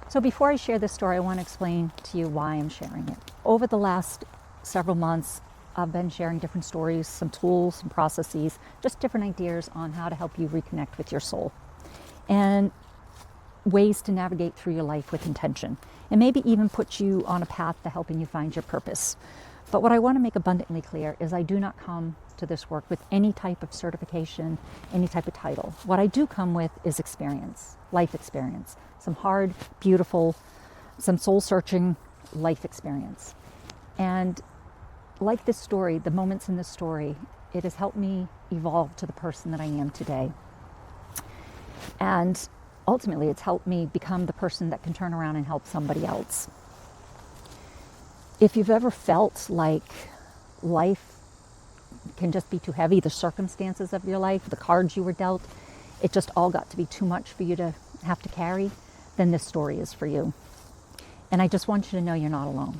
So before I share this story, I want to explain to you why I'm sharing it. Over the last several months, I've been sharing different stories, some tools, some processes, just different ideas on how to help you reconnect with your soul and ways to navigate through your life with intention, and maybe even put you on a path to helping you find your purpose. But what I want to make abundantly clear is I do not come to this work with any type of certification, any type of title. What I do come with is experience, life experience, some hard, beautiful, some soul-searching life experience. And like this story, the moments in this story, it has helped me evolve to the person that I am today. And ultimately, it's helped me become the person that can turn around and help somebody else. If you've ever felt like life can just be too heavy, the circumstances of your life, the cards you were dealt, it just all got to be too much for you to have to carry, then this story is for you. And I just want you to know you're not alone.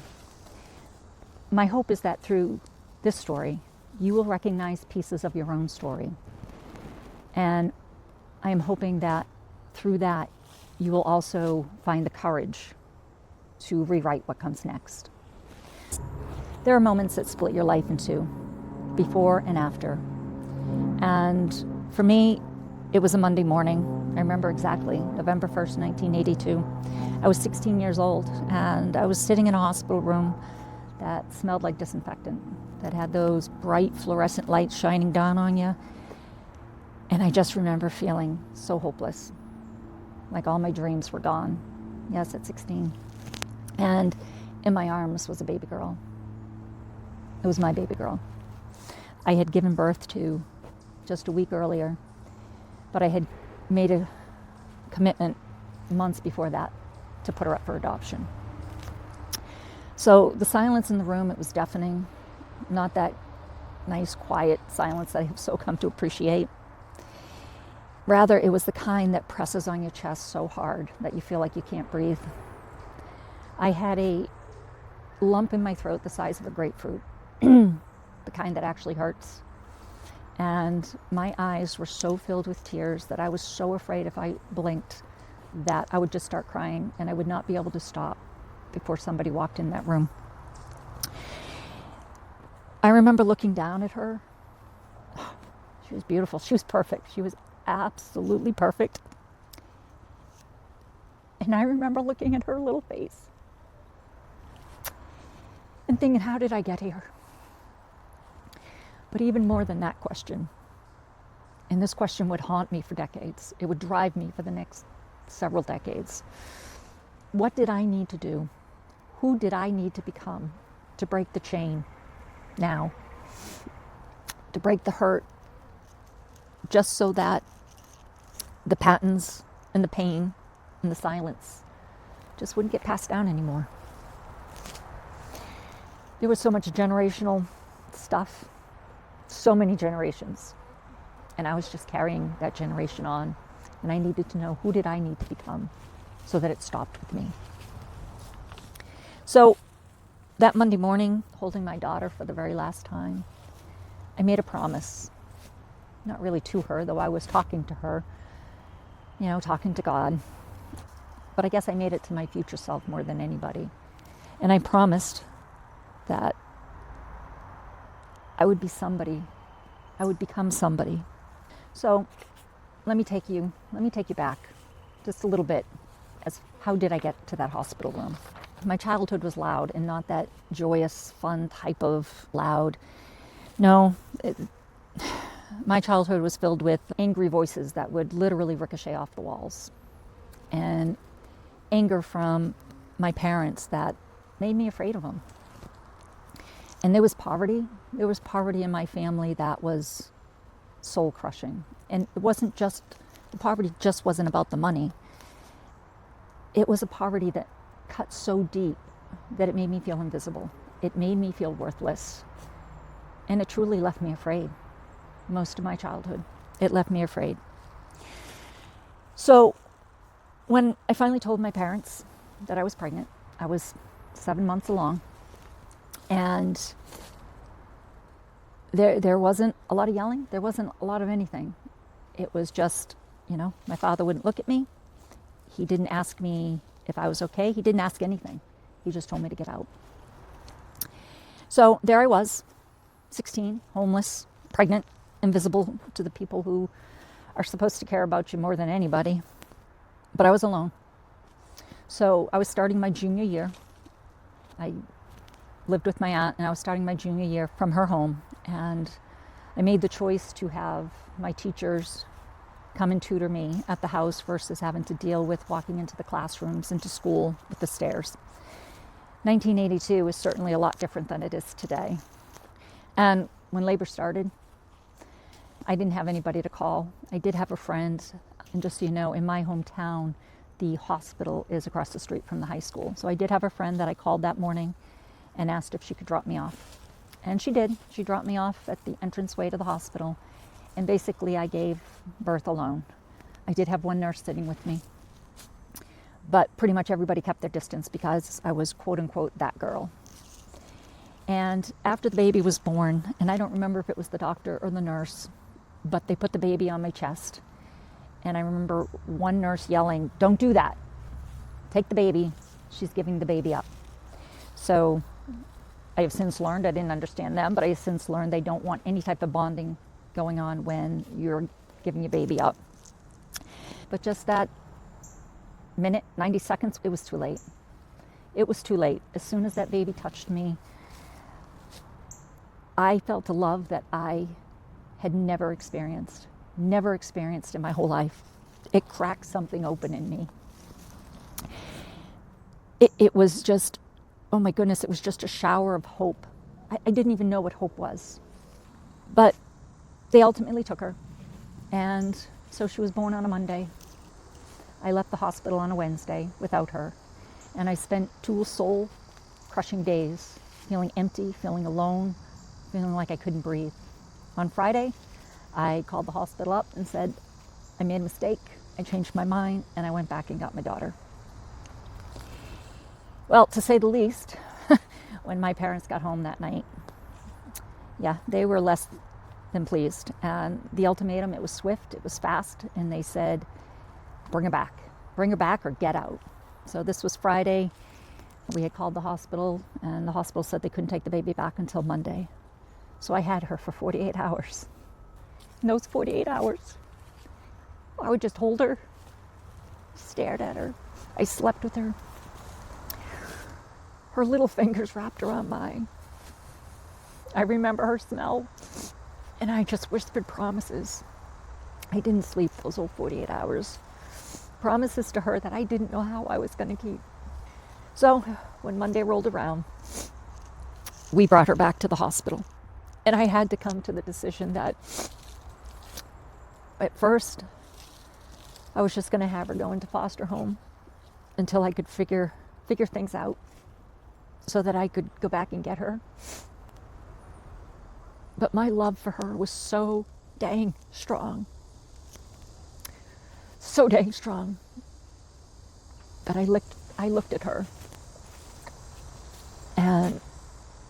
My hope is that through this story, you will recognize pieces of your own story. And I am hoping that through that, you will also find the courage to rewrite what comes next. There are moments that split your life in two, before and after. And for me, it was a Monday morning. I remember exactly, November 1st, 1982. I was 16 years old, and I was sitting in a hospital room that smelled like disinfectant, that had those bright fluorescent lights shining down on you. And I just remember feeling so hopeless, like all my dreams were gone. Yes, at 16. And in my arms was a baby girl. It was my baby girl. I had given birth to just a week earlier, but I had made a commitment months before that to put her up for adoption. So the silence in the room, it was deafening, not that nice, quiet silence that I have so come to appreciate. Rather, it was the kind that presses on your chest so hard that you feel like you can't breathe. I had a lump in my throat the size of a grapefruit, the kind that actually hurts. And my eyes were so filled with tears that I was so afraid if I blinked that I would just start crying and I would not be able to stop before somebody walked in that room. I remember looking down at her. She was beautiful. She was perfect. She was absolutely perfect. And I remember looking at her little face and thinking, how did I get here? But even more than that question, and this question would haunt me for decades, it would drive me for the next several decades. What did I need to do? Who did I need to become to break the chain now? To break the hurt, just so that the patterns and the pain and the silence just wouldn't get passed down anymore. There was so much generational stuff, so many generations, and I was just carrying that generation on, and I needed to know who did I need to become so that it stopped with me. So that Monday morning, holding my daughter for the very last time, I made a promise, not really to her, though I was talking to her, talking to God, but I guess I made it to my future self more than anybody. And I promised that I would be somebody. I would become somebody. So let me take you back just a little bit as how did I get to that hospital room? My childhood was loud, and not that joyous, fun type of loud. No, my childhood was filled with angry voices that would literally ricochet off the walls, and anger from my parents that made me afraid of them. And there was poverty. There was poverty in my family that was soul crushing. And it wasn't just, the poverty just wasn't about the money. It was a poverty that cut so deep that it made me feel invisible. It made me feel worthless. And it truly left me afraid. Most of my childhood, it left me afraid. So when I finally told my parents that I was pregnant, I was 7 months along, and there wasn't a lot of yelling. There wasn't a lot of anything. It was just, my father wouldn't look at me. He didn't ask me if I was okay. He didn't ask anything. He just told me to get out. So there I was, 16, homeless, pregnant, invisible to the people who are supposed to care about you more than anybody. But I was alone. So I was starting my junior year. I lived with my aunt, and I was starting my junior year from her home. And I made the choice to have my teachers come and tutor me at the house versus having to deal with walking into the classrooms, into school with the stairs. 1982 was certainly a lot different than it is today. And when labor started, I didn't have anybody to call. I did have a friend, and just so you know, in my hometown, the hospital is across the street from the high school. So I did have a friend that I called that morning and asked if she could drop me off. And she did. She dropped me off at the entranceway to the hospital. And basically I gave birth alone. I did have one nurse sitting with me. But pretty much everybody kept their distance because I was quote unquote that girl. And after the baby was born, and I don't remember if it was the doctor or the nurse, but they put the baby on my chest. And I remember one nurse yelling, "Don't do that. Take the baby. She's giving the baby up." So I have since learned, I didn't understand them, but I have since learned they don't want any type of bonding going on when you're giving your baby up. But just that minute, 90 seconds, it was too late. It was too late. As soon as that baby touched me, I felt a love that I had never experienced in my whole life. It cracked something open in me. It was just, oh my goodness, it was just a shower of hope. I didn't even know what hope was. But they ultimately took her. And so she was born on a Monday. I left the hospital on a Wednesday without her. And I spent 2 soul-crushing days feeling empty, feeling alone, feeling like I couldn't breathe. On Friday, I called the hospital up and said, I made a mistake, I changed my mind, and I went back and got my daughter. Well, to say the least, when my parents got home that night, yeah, they were less than pleased. And the ultimatum, it was swift, it was fast, and they said, bring her back or get out. So this was Friday. We had called the hospital, and the hospital said they couldn't take the baby back until Monday. So I had her for 48 hours. In those 48 hours, I would just hold her, stared at her. I slept with her. Her little fingers wrapped around mine. I remember her smell, and I just whispered promises. I didn't sleep those whole 48 hours. Promises to her that I didn't know how I was going to keep. So when Monday rolled around, we brought her back to the hospital. And I had to come to the decision that at first, I was just going to have her go into foster home until I could figure things out so that I could go back and get her. But my love for her was so dang strong. So dang strong that I looked at her, and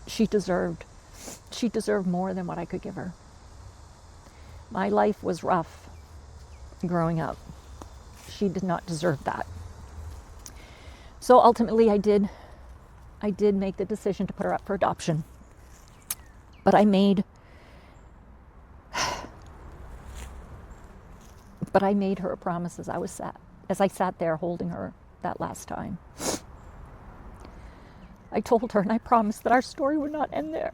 she deserved more than what I could give her. My life was rough growing up. She did not deserve that. So ultimately I did make the decision to put her up for adoption. But I made her a promise as I sat there holding her that last time. I told her, and I promised that our story would not end there.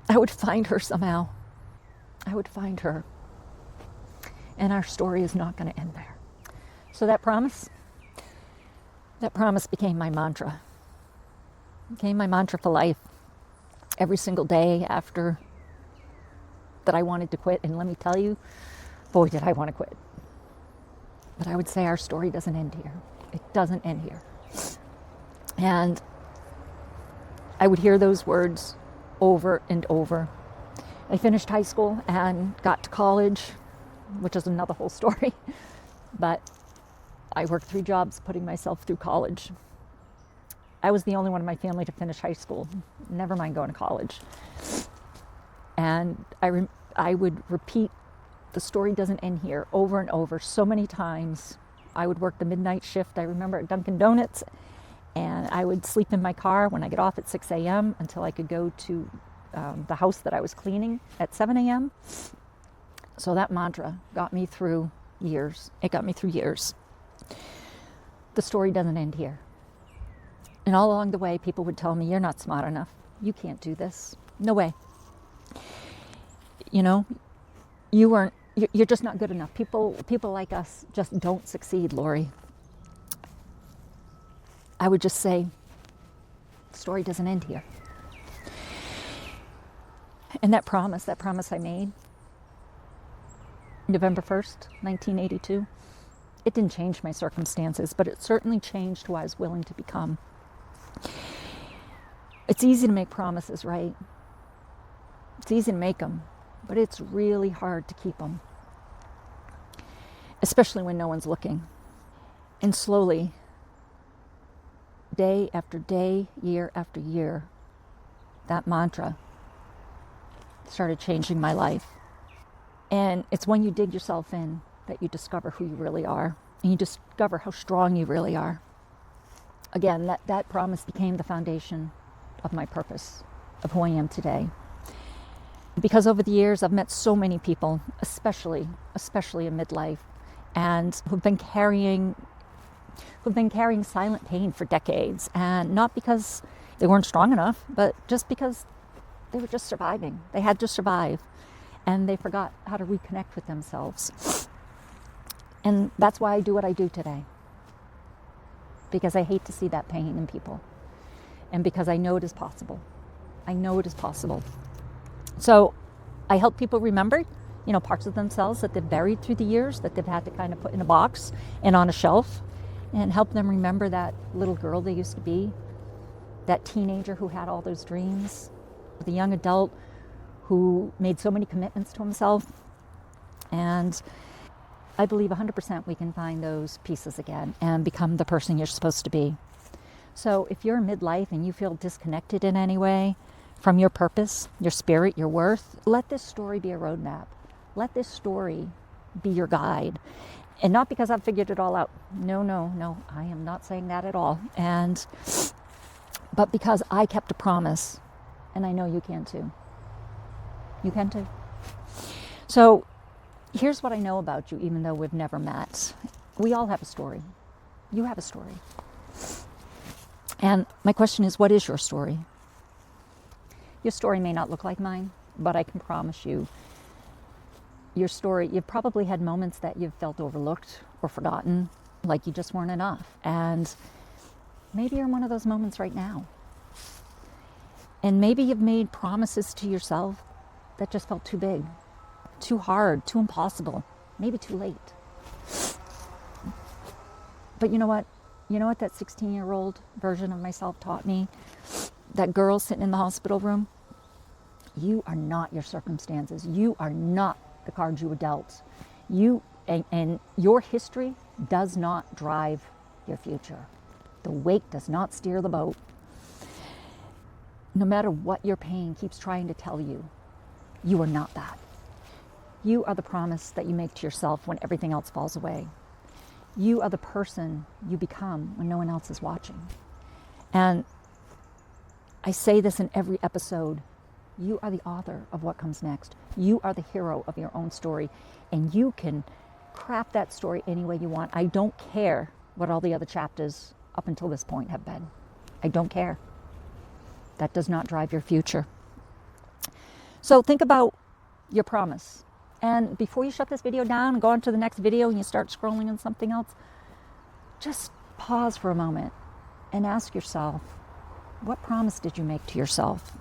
I would find her somehow. I would find her. And our story is not going to end there. So that promise became my mantra. It became my mantra for life. Every single day after that I wanted to quit. And let me tell you, boy, did I want to quit. But I would say our story doesn't end here. It doesn't end here. And I would hear those words over and over. I finished high school and got to college, which is another whole story. But I worked 3 jobs putting myself through college. I was the only one in my family to finish high school, never mind going to college. And I would repeat, the story doesn't end here, over and over, so many times I would work the midnight shift, I remember, at Dunkin' Donuts, and I would sleep in my car when I get off at 6 a.m. until I could go to the house that I was cleaning at 7 a.m. So that mantra got me through years. It got me through years. The story doesn't end here. And all along the way, people would tell me, you're not smart enough. You can't do this. No way. You know, you're just not good enough. People like us just don't succeed, Lori. I would just say, the story doesn't end here. And that promise I made, November 1st, 1982, it didn't change my circumstances, but it certainly changed who I was willing to become. It's easy to make promises, right? It's easy to make them, but it's really hard to keep them, especially when no one's looking. And slowly, day after day, year after year, that mantra started changing my life. And it's when you dig yourself in that you discover who you really are, and you discover how strong you really are. Again, that promise became the foundation of my purpose, of who I am today. Because over the years, I've met so many people, especially in midlife, and who've been carrying silent pain for decades, and not because they weren't strong enough, but just because they were just surviving. They had to survive, and they forgot how to reconnect with themselves. And that's why I do what I do today, because I hate to see that pain in people, and because I know it is possible. I know it is possible. So I help people remember, parts of themselves that they've buried through the years, that they've had to kind of put in a box and on a shelf, and help them remember that little girl they used to be, that teenager who had all those dreams, the young adult who made so many commitments to himself. And I believe 100% we can find those pieces again and become the person you're supposed to be. So if you're in midlife and you feel disconnected in any way from your purpose, your spirit, your worth, let this story be a roadmap. Let this story be your guide. And not because I've figured it all out. No, I am not saying that at all. But because I kept a promise, and I know you can too. You can too. So here's what I know about you, even though we've never met. We all have a story. You have a story. And my question is, what is your story? Your story may not look like mine, but I can promise you, your story, you've probably had moments that you've felt overlooked or forgotten, like you just weren't enough. And maybe you're in one of those moments right now. And maybe you've made promises to yourself that just felt too big, too hard, too impossible, maybe too late. But you know what? You know what that 16-year-old version of myself taught me? That girl sitting in the hospital room? You are not your circumstances. You are not the cards you were dealt. And your history does not drive your future. The wake does not steer the boat. No matter what your pain keeps trying to tell you, you are not that. You are the promise that you make to yourself when everything else falls away. You are the person you become when no one else is watching. And I say this in every episode. You are the author of what comes next. You are the hero of your own story. And you can craft that story any way you want. I don't care what all the other chapters up until this point have been. I don't care. That does not drive your future. So think about your promise. And before you shut this video down and go on to the next video and you start scrolling on something else, just pause for a moment and ask yourself, what promise did you make to yourself?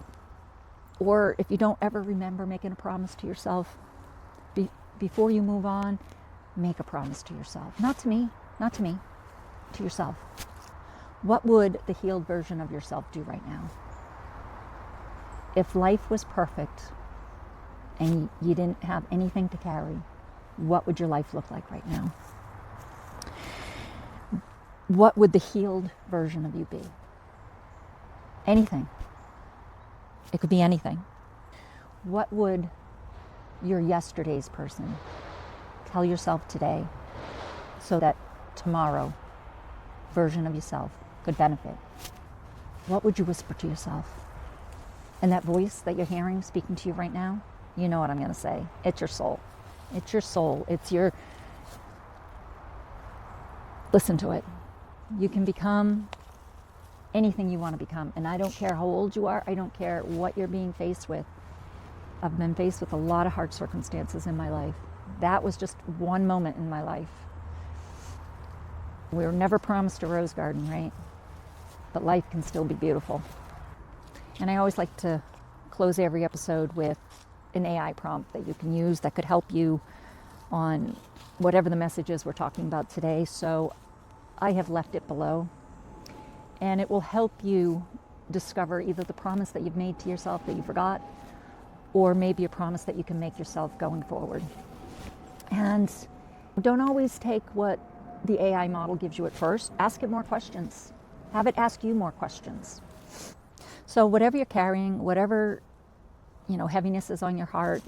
Or if you don't ever remember making a promise to yourself, before you move on, make a promise to yourself. Not to me, to yourself. What would the healed version of yourself do right now? If life was perfect and you didn't have anything to carry, what would your life look like right now? What would the healed version of you be? Anything. It could be anything. What would your yesterday's person tell yourself today so that tomorrow version of yourself could benefit, what would you whisper to yourself? And that voice that you're hearing speaking to you right now, you know what I'm going to say. It's your soul. It's your soul. It's your... Listen to it. You can become anything you want to become. And I don't care how old you are. I don't care what you're being faced with. I've been faced with a lot of hard circumstances in my life. That was just one moment in my life. We were never promised a rose garden, right? But life can still be beautiful. And I always like to close every episode with an AI prompt that you can use that could help you on whatever the message is we're talking about today. So I have left it below, and it will help you discover either the promise that you've made to yourself that you forgot, or maybe a promise that you can make yourself going forward. And don't always take what the AI model gives you at first. Ask it more questions. Have it ask you more questions. So whatever you're carrying, whatever, heaviness is on your heart,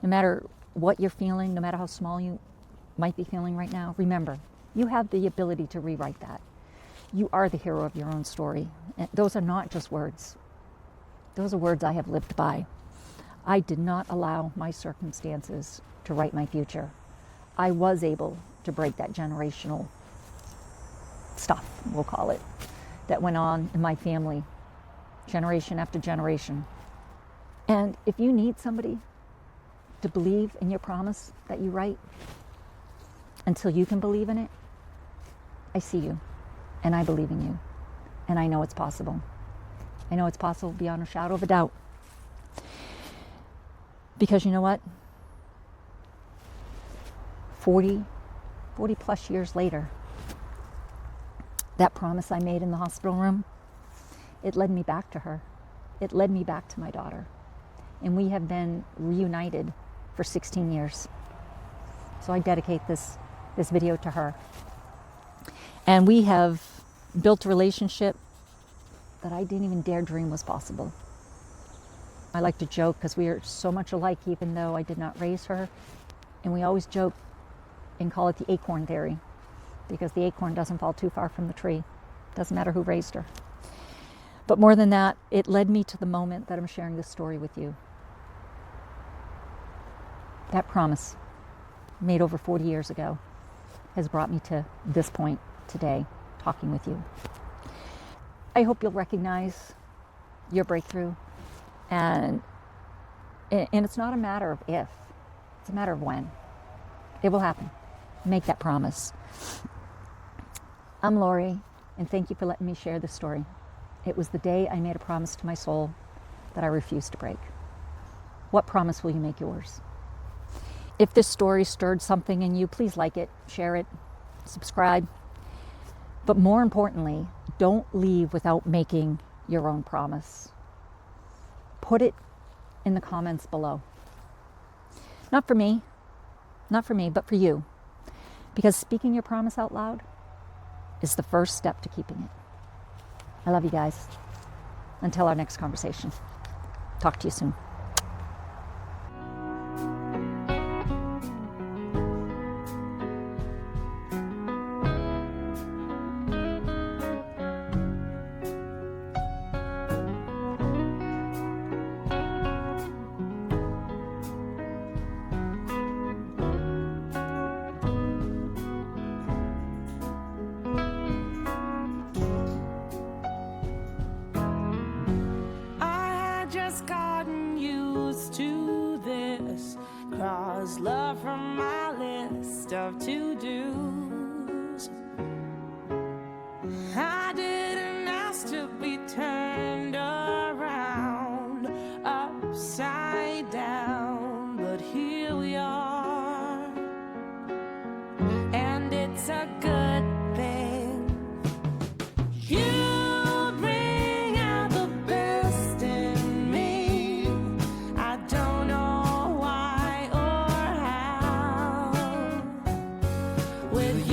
no matter what you're feeling, no matter how small you might be feeling right now, remember, you have the ability to rewrite that. You are the hero of your own story. And those are not just words. Those are words I have lived by. I did not allow my circumstances to write my future. I was able to break that generational stuff, we'll call it, that went on in my family, generation after generation. And if you need somebody to believe in your promise that you write, until you can believe in it, I see you, and I believe in you, and I know it's possible. I know it's possible beyond a shadow of a doubt. Because you know what? 40 plus years later, that promise I made in the hospital room, it led me back to her. It led me back to my daughter. And we have been reunited for 16 years. So I dedicate this video to her. And we have built a relationship that I didn't even dare dream was possible. I like to joke because we are so much alike, even though I did not raise her. And we always joke and call it the acorn theory, because the acorn doesn't fall too far from the tree. Doesn't matter who raised her. But more than that, it led me to the moment that I'm sharing this story with you. That promise, made over 40 years ago, has brought me to this point today, talking with you. I hope you'll recognize your breakthrough. And it's not a matter of if, it's a matter of when. It will happen. Make that promise. I'm Lori, and thank you for letting me share this story. It was the day I made a promise to my soul that I refused to break. What promise will you make yours? If this story stirred something in you, please like it, share it, subscribe. But more importantly, don't leave without making your own promise. Put it in the comments below. Not for me, but for you. Because speaking your promise out loud is the first step to keeping it. I love you guys. Until our next conversation. Talk to you soon. Cross love from my list of to-dos. I didn't ask to be turned around, upside down, but here we are, and it's a good thing. You bring out the best in me. I don't know why or how. With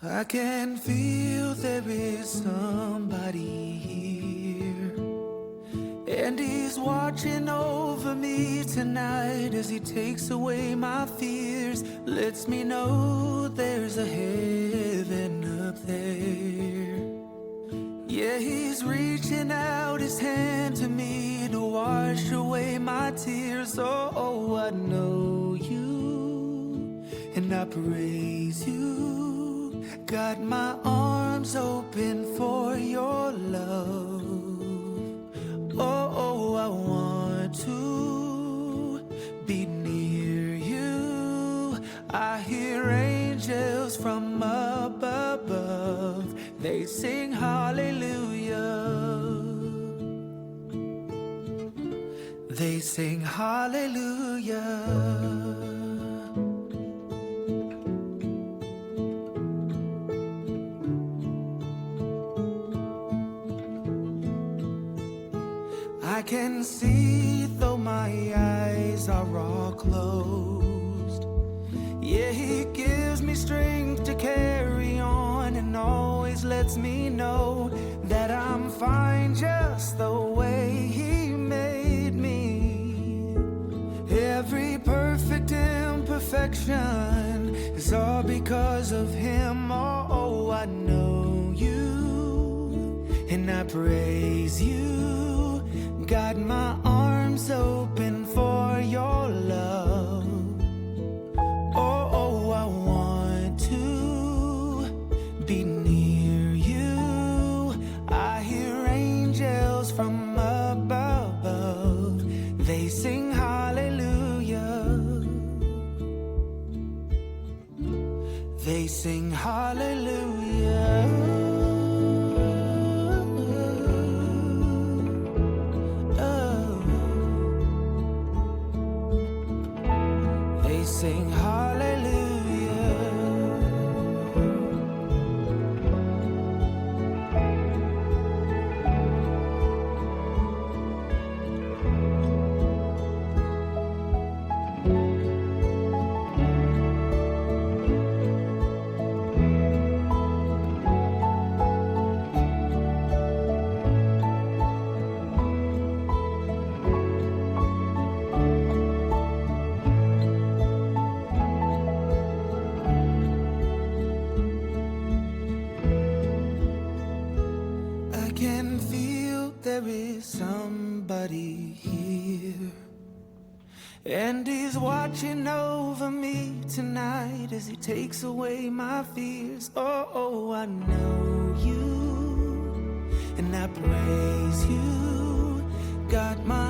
I can feel there is somebody here, and he's watching over me tonight as he takes away my fears, lets me know there's a heaven up there. Yeah, he's reaching out his hand to me to wash away my tears. Oh, I know you, and I praise you. Got my arms open for your love. Oh, I want to be near you. I hear angels from up above. They sing hallelujah. They sing hallelujah. I can see though my eyes are all closed. Yeah, he gives me strength to carry on and always lets me know that I'm fine just the way he made me. Every perfect imperfection is all because of him. Oh, I know you, and I praise you. Got my arms open for your love. Oh, I want to be near you. I hear angels from up above. They sing hallelujah. They sing hallelujah. Sing hallelujah. I can feel there is somebody here, and he's watching over me tonight as he takes away my fears. Oh, I know you, and I praise you. Got my